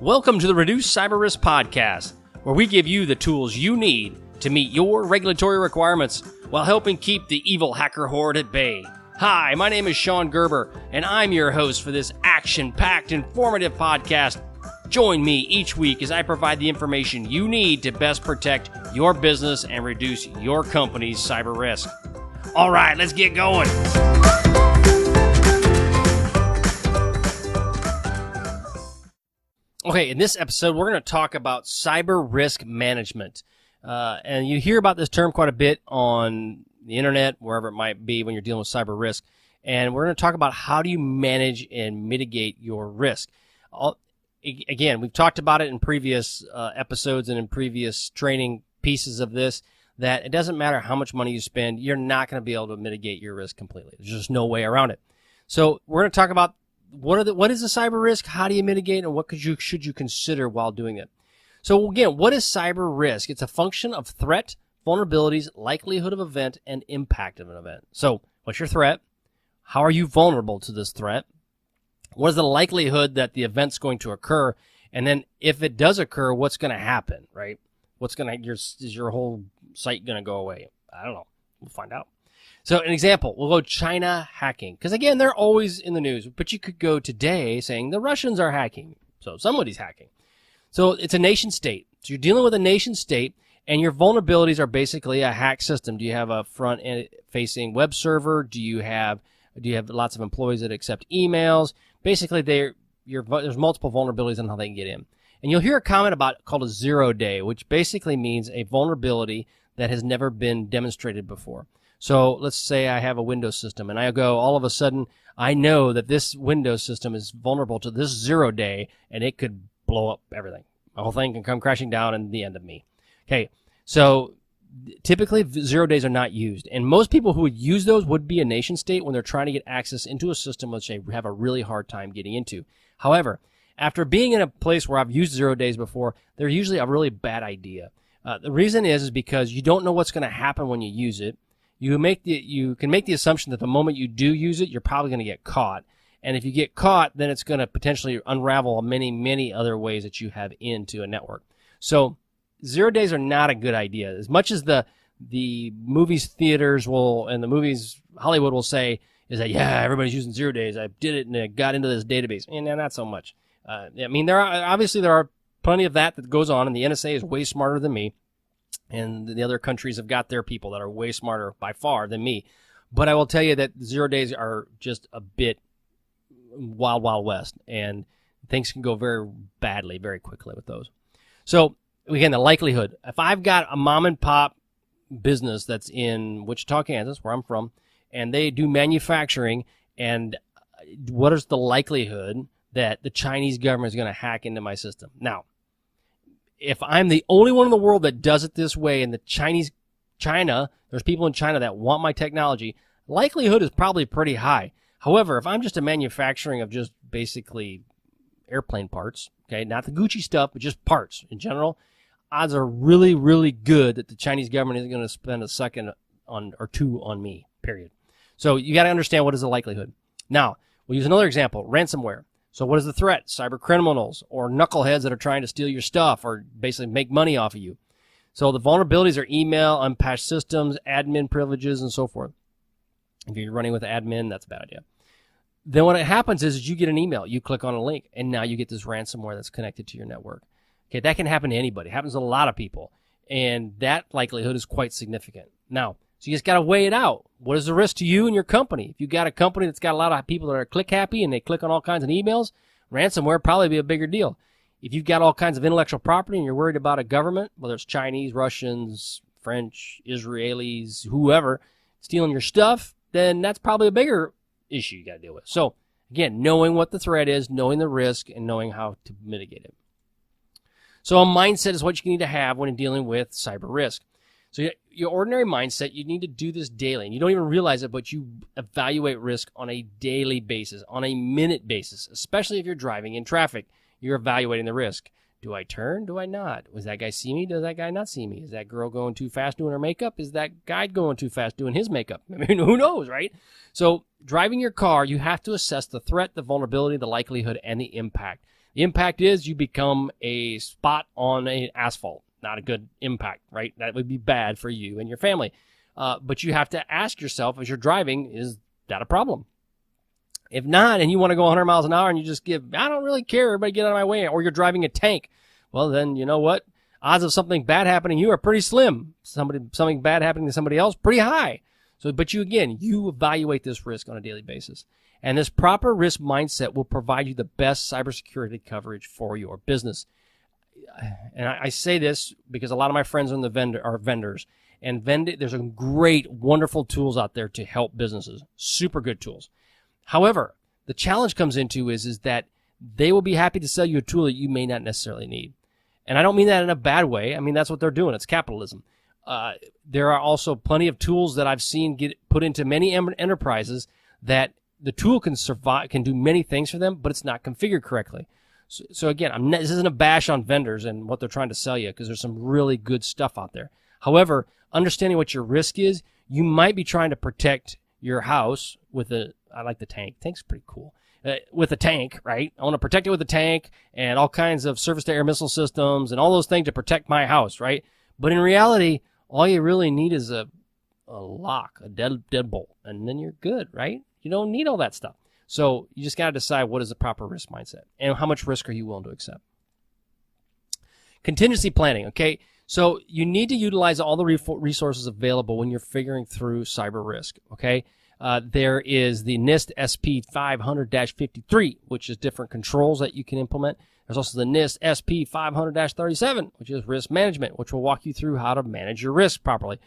Welcome to the Reduce Cyber Risk Podcast, where we give you the tools you need to meet your regulatory requirements while helping keep the evil hacker horde at bay. Hi, my name is Shon Gerber, and I'm your host for this action-packed, informative podcast. Join me each week as I provide the information you need to best protect your business and reduce your company's cyber risk. All right, let's get going. Okay, in this episode, we're going to talk about cyber risk management. And you hear about this term quite a bit on the internet, wherever it might be when you're dealing with cyber risk. And we're going to talk about how do you manage and mitigate your risk. Again, we've talked about it in previous episodes and in previous training pieces of this, that it doesn't matter how much money you spend, you're not going to be able to mitigate your risk completely. There's just no way around it. So we're going to talk about what is a cyber risk, how do you mitigate, and what should you consider while doing it. So again, what is cyber risk? It's a function of threat, vulnerabilities, likelihood of event, and impact of an event. So what's your threat? How are you vulnerable to this threat? What is the likelihood that the event's going to occur? And then if it does occur, what's going to happen, right? Is your whole site going to go away? I don't know. We'll find out. So an example, we'll go China hacking. Because again, they're always in the news. But you could go today saying the Russians are hacking. So somebody's hacking. So it's a nation state. So you're dealing with a nation state, and your vulnerabilities are basically a hack system. Do you have a front-facing web server? Do you have lots of employees that accept emails? Basically, there's multiple vulnerabilities on how they can get in. And you'll hear a comment called a 0 day, which basically means a vulnerability that has never been demonstrated before. So let's say I have a Windows system, and I go, all of a sudden, I know that this Windows system is vulnerable to this 0 day, and it could blow up everything. The whole thing can come crashing down and the end of me. Okay, so typically 0 days are not used. And most people who would use those would be a nation state when they're trying to get access into a system which they have a really hard time getting into. However, after being in a place where I've used 0 days before, they're usually a really bad idea. The reason is because you don't know what's going to happen when you use it. You can make the assumption that the moment you do use it, you're probably going to get caught. And if you get caught, then it's going to potentially unravel many, many other ways that you have into a network. So 0 days are not a good idea. As much as the movies theaters and the movies Hollywood will say is that, yeah, everybody's using 0 days. I did it and it got into this database. And not so much. I mean, there are plenty of that goes on, and the NSA is way smarter than me. And the other countries have got their people that are way smarter by far than me. But I will tell you that 0 days are just a bit wild, wild west. And things can go very badly, very quickly with those. So, again, the likelihood. If I've got a mom and pop business that's in Wichita, Kansas, where I'm from, and they do manufacturing, and what is the likelihood that the Chinese government is going to hack into my system? Now, if I'm the only one in the world that does it this way, and China, there's people in China that want my technology, likelihood is probably pretty high. However, if I'm just a manufacturing of just basically airplane parts, okay, not the Gucci stuff, but just parts in general, odds are really, really good that the Chinese government isn't going to spend a second or two on me, period. So you got to understand what is the likelihood. Now, we'll use another example, ransomware. So what is the threat? Cyber criminals or knuckleheads that are trying to steal your stuff or basically make money off of you. So the vulnerabilities are email, unpatched systems, admin privileges, and so forth. If you're running with admin, that's a bad idea. Then what happens is you get an email. You click on a link, and now you get this ransomware that's connected to your network. Okay, that can happen to anybody. It happens to a lot of people, and that likelihood is quite significant. Now, so you just got to weigh it out. What is the risk to you and your company? If you got a company that's got a lot of people that are click happy and they click on all kinds of emails, ransomware probably be a bigger deal. If you've got all kinds of intellectual property and you're worried about a government, whether it's Chinese, Russians, French, Israelis, whoever, stealing your stuff, then that's probably a bigger issue you got to deal with. So, again, knowing what the threat is, knowing the risk, and knowing how to mitigate it. So a mindset is what you need to have when dealing with cyber risk. So your ordinary mindset, you need to do this daily. And you don't even realize it, but you evaluate risk on a daily basis, on a minute basis, especially if you're driving in traffic. You're evaluating the risk. Do I turn? Do I not? Does that guy see me? Does that guy not see me? Is that girl going too fast doing her makeup? Is that guy going too fast doing his makeup? I mean, who knows, right? So driving your car, you have to assess the threat, the vulnerability, the likelihood, and the impact. The impact is you become a spot on an asphalt. Not a good impact, right? That would be bad for you and your family. But you have to ask yourself as you're driving, is that a problem? If not, and you want to go 100 miles an hour and you just I don't really care, everybody get out of my way, or you're driving a tank, well, then you know what? Odds of something bad happening to you are pretty slim. Something bad happening to somebody else, pretty high. So, but you evaluate this risk on a daily basis. And this proper risk mindset will provide you the best cybersecurity coverage for your business. And I say this because a lot of my friends are vendors. And there's some great, wonderful tools out there to help businesses. Super good tools. However, the challenge comes into is that they will be happy to sell you a tool that you may not necessarily need. And I don't mean that in a bad way. I mean, that's what they're doing. It's capitalism. There are also plenty of tools that I've seen get put into many enterprises that the tool can do many things for them, but it's not configured correctly. So again, this isn't a bash on vendors and what they're trying to sell you, because there's some really good stuff out there. However, understanding what your risk is, you might be trying to protect your house with I like the tank. Tank's pretty cool. With a tank, right? I want to protect it with a tank and all kinds of surface-to-air missile systems and all those things to protect my house, right? But in reality, all you really need is a lock, a deadbolt, and then you're good, right? You don't need all that stuff. So you just got to decide what is the proper risk mindset and how much risk are you willing to accept. Contingency planning, okay? So you need to utilize all the resources available when you're figuring through cyber risk, okay? There is the NIST SP 500-53, which is different controls that you can implement. There's also the NIST SP 500-37, which is risk management, which will walk you through how to manage your risk properly.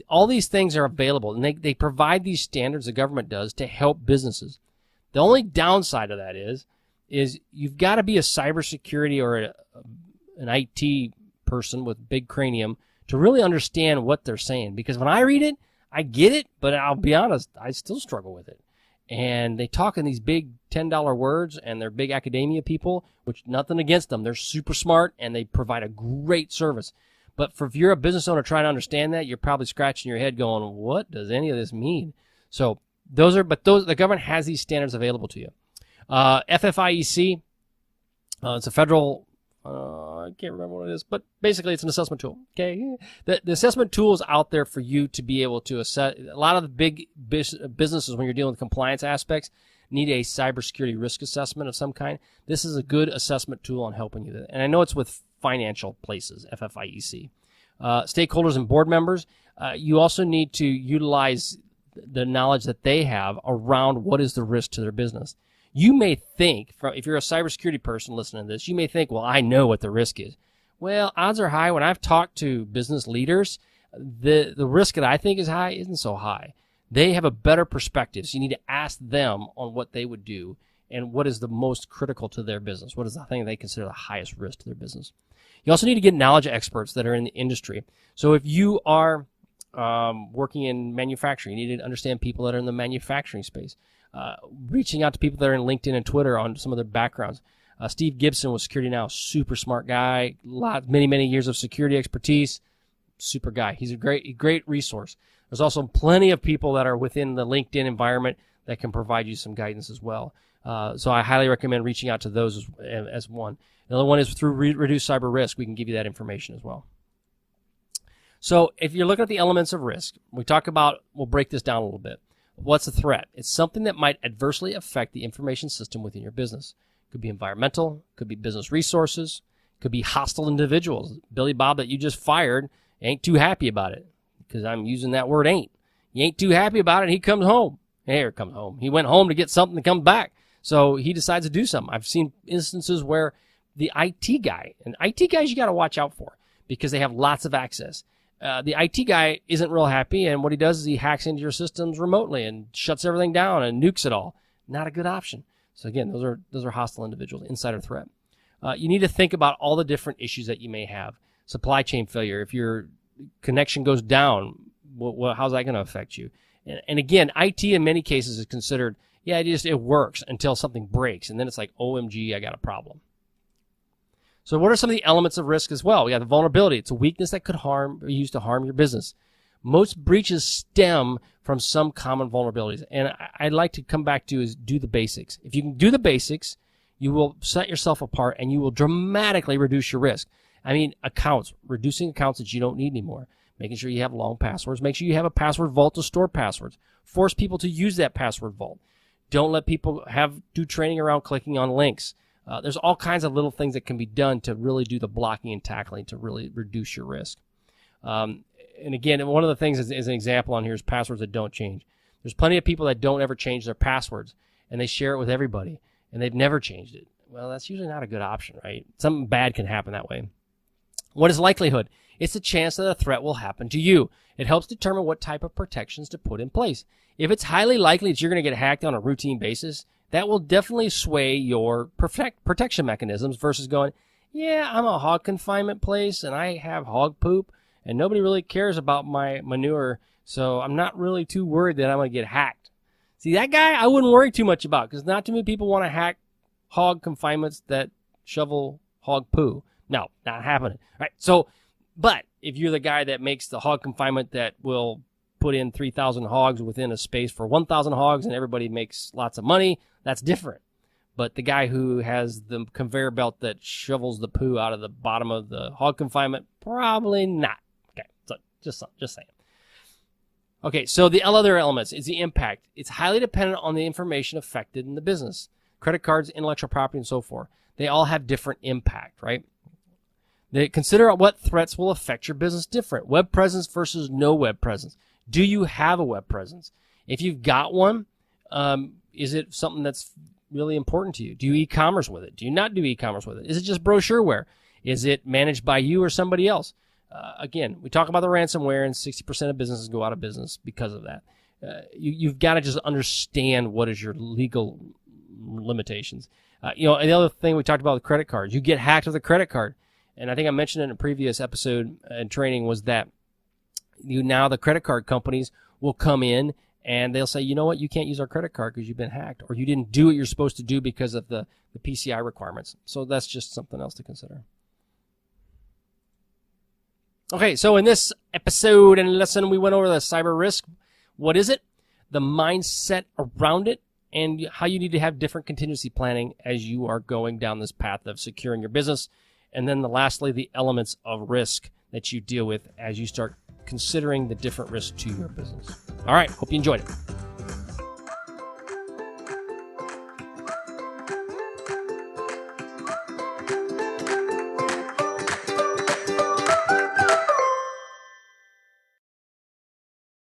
All these things are available, and they provide these standards, the government does, to help businesses. The only downside of that is you've got to be a cybersecurity or an IT person with big cranium to really understand what they're saying. Because when I read it, I get it, but I'll be honest, I still struggle with it. And they talk in these big $10 words, and they're big academia people, which nothing against them. They're super smart, and they provide a great service. But if you're a business owner trying to understand that, you're probably scratching your head going, what does any of this mean? So the government has these standards available to you. FFIEC, it's a federal, I can't remember what it is, but basically it's an assessment tool. Okay, the assessment tool is out there for you to be able to assess. A lot of the big businesses, when you're dealing with compliance aspects, need a cybersecurity risk assessment of some kind. This is a good assessment tool on helping you. And I know it's with financial places, FFIEC. Stakeholders and board members, you also need to utilize the knowledge that they have around what is the risk to their business. You may think, if you're a cybersecurity person listening to this, you may think, well, I know what the risk is. Well, odds are high. When I've talked to business leaders, the risk that I think is high isn't so high. They have a better perspective, so you need to ask them on what they would do and what is the most critical to their business. What is the thing they consider the highest risk to their business? You also need to get knowledge experts that are in the industry. So if you are working in manufacturing, you need to understand people that are in the manufacturing space. Reaching out to people that are in LinkedIn and Twitter on some of their backgrounds. Steve Gibson with Security Now, super smart guy, many years of security expertise, super guy. He's a great resource. There's also plenty of people that are within the LinkedIn environment that can provide you some guidance as well. So I highly recommend reaching out to those as one. The other one is through Reduce Cyber Risk. We can give you that information as well. So if you're looking at the elements of risk, we'll break this down a little bit. What's a threat? It's something that might adversely affect the information system within your business. Could be environmental, could be business resources, could be hostile individuals. Billy Bob that you just fired ain't too happy about it, because I'm using that word ain't. He ain't too happy about it, and he comes home. He went home to get something to come back. So he decides to do something. I've seen instances where the IT guy, and IT guys you got to watch out for because they have lots of access. The IT guy isn't real happy, and what he does is he hacks into your systems remotely and shuts everything down and nukes it all. Not a good option. So again, those are hostile individuals, insider threat. You need to think about all the different issues that you may have. Supply chain failure. If your connection goes down, how's that going to affect you? And again, IT in many cases is considered, it works until something breaks, and then it's like, OMG, I got a problem. So what are some of the elements of risk as well? We got the vulnerability. It's a weakness that could be used to harm your business. Most breaches stem from some common vulnerabilities. And I'd like to come back to is do the basics. If you can do the basics, you will set yourself apart and you will dramatically reduce your risk. I mean, reducing accounts that you don't need anymore, making sure you have long passwords, make sure you have a password vault to store passwords, force people to use that password vault. Don't let people do training around clicking on links. There's all kinds of little things that can be done to really do the blocking and tackling to really reduce your risk. And again, one of the things as an example on here is passwords that don't change. There's plenty of people that don't ever change their passwords, and they share it with everybody, and they've never changed it. Well, that's usually not a good option, right? Something bad can happen that way. What is likelihood? It's the chance that a threat will happen to you. It helps determine what type of protections to put in place. If it's highly likely that you're going to get hacked on a routine basis, that will definitely sway your protection mechanisms versus going, yeah, I'm a hog confinement place, and I have hog poop, and nobody really cares about my manure, so I'm not really too worried that I'm going to get hacked. See, that guy I wouldn't worry too much about because not too many people want to hack hog confinements that shovel hog poo. No, not happening. All right. So, but if you're the guy that makes the hog confinement that will put in 3,000 hogs within a space for 1,000 hogs and everybody makes lots of money, that's different. But the guy who has the conveyor belt that shovels the poo out of the bottom of the hog confinement, probably not. Okay. So just saying. Okay, so the other elements is the impact. It's highly dependent on the information affected in the business. Credit cards, intellectual property, and so forth. They all have different impact, right? They consider what threats will affect your business different. Web presence versus no web presence. Do you have a web presence? If you've got one, is it something that's really important to you? Do you e-commerce with it? Do you not do e-commerce with it? Is it just brochureware? Is it managed by you or somebody else? Again, we talk about the ransomware, and 60% of businesses go out of business because of that. You've got to just understand what is your legal limitations. And the other thing we talked about with credit cards, you get hacked with a credit card. And I think I mentioned in a previous episode and training was that now the credit card companies will come in and they'll say, you know what, you can't use our credit card because you've been hacked, or you didn't do what you're supposed to do because of the PCI requirements. So that's just something else to consider. Okay, so in this episode and lesson, we went over the cyber risk. What is it? The mindset around it, and how you need to have different contingency planning as you are going down this path of securing your business. And then lastly, the elements of risk that you deal with as you start considering the different risks to your business. All right, hope you enjoyed it.